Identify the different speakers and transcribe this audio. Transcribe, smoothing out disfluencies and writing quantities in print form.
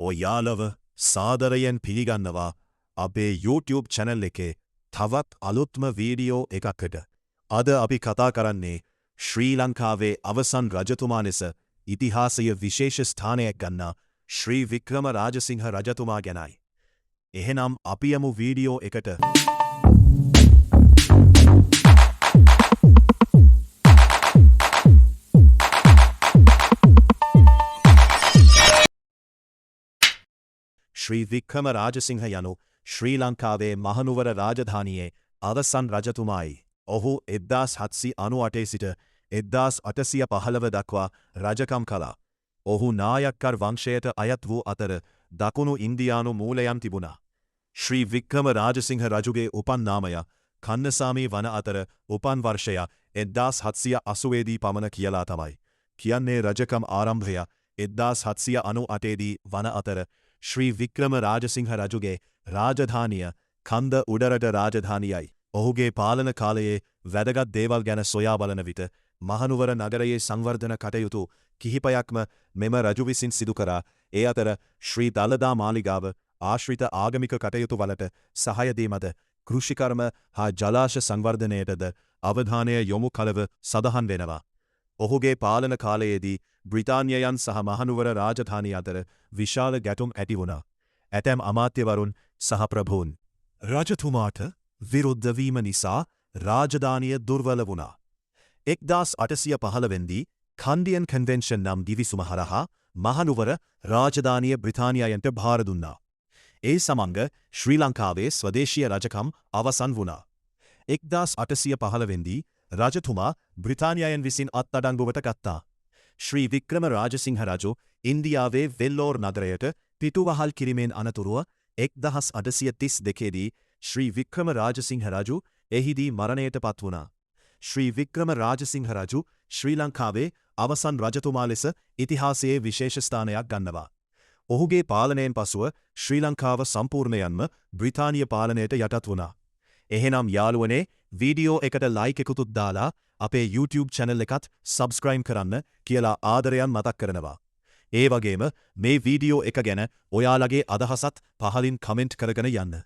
Speaker 1: ඔයාලව සාදරයෙන් පිළිගන්නවා අපේ YouTube channel එකේ තවත් අලුත්ම වීඩියෝ එකකට. අද අපි කතා කරන්නේ ශ්‍රී ලංකාවේ අවසන් රජතුමා ලෙස ඉතිහාසයේ විශේෂ ස්ථානයක් ගන්නා ශ්‍රී වික්‍රම රාජසිංහ රජතුමා ගැනයි. එහෙනම් අපි යමු වීඩියෝ එකට. ශ්‍රී වික්‍රම රාජසිංහ යනු ශ්‍රී ලංකාවේ මහනුවර රාජධානියේ අවසන් රජතුමායි. ඔහු 1798 සිට 1815 දක්වා රජකම් කළා. ඔහු නායක්කර් වංශයට අයත් වූ අතර දකුණු ඉන්දියානු මූලයන් තිබුණා. ශ්‍රී වික්‍රම රාජසිංහ රජුගේ උපන් නාමය කන්නසාමී වන අතර උපන් වර්ෂය 1780 දී පමණ කියලා තමයි. කියන්නේ රජකම් ආරම්භය 1798 දී වන අතර ශ්‍රී වික්‍රම රාජසිංහ රජුගේ රාජධානිය කන්ද උඩරට රාජධානියයි. ඔහුගේ පාලන කාලයේ වැදගත් දේවල් ගැන සොයා බලන විට මහනුවර නගරයේ සංවර්ධන කටයුතු කිහිපයක්ම මෙම රජු විසින් සිදු කරා. ඒ අතර ශ්‍රී දළදා මාලිගාව ආශ්‍රිත ආගමික කටයුතු වලට සහාය දීමද කෘෂිකර්ම හා ජලාශ සංවර්ධනයටද අවධානය යොමු කළව සඳහන් වෙනවා. ඔහුගේ පාලන කාලයේදී බ්‍රිතාන්‍යයන් සහ මහනුවර රාජධානිය අතර විශාල ගැටුම් ඇති වුණා. ඇතැම් අමාත්‍යවරුන් සහ ප්‍රභූන් රජතුමාට විරුද්ධ වීම නිසා රාජධානිය දුර්වල වුණා. 1815 දී කන්ඩියන් කන්වෙන්ෂන් නම් දිවිසුම හරහා මහනුවර රාජධානිය බ්‍රිතාන්‍යයන්ට භාර දුන්නා. ඒ සමඟ ශ්‍රී ලංකාවේ ස්වදේශීය රජකම් අවසන් වුණා. 1815 දී රජතුමා බ්‍රිතාන්‍යයන් විසින් අත්අඩංගුවට ගත්තා. ශ්‍රී වික්‍රම රාජසිංහ රජු ඉන්දියාවේ වෙල්ලෝර් නගරයට පිටුවහල් කිරීමෙන් අනතුරුව 1832 දී ශ්‍රී වික්‍රම රාජසිංහ රජු එහිදී මරණයට පත් වුණා. ශ්‍රී වික්‍රම රාජසිංහ රජු ශ්‍රී ලංකාවේ අවසන් රජතුමා ලෙස ඉතිහාසයේ විශේෂ ස්ථානයක් ගන්නවා. ඔහුගේ පාලනයෙන් පසුව ශ්‍රී ලංකාව සම්පූර්ණයෙන්ම බ්‍රිතාන්‍ය පාලනයට යටත් වුණා. එහෙනම් යාළුවනේ වීඩියෝ එකට ලයික් එකකුත් දාලා අපේ YouTube channel එකත් subscribe කරන්න කියලා ආදරයන් මතක් කරනවා. ඒ වගේම මේ වීඩියෝ එක ගැන ඔයාලගේ අදහසත් පහලින් කමෙන්ට් කරගෙන යන්න.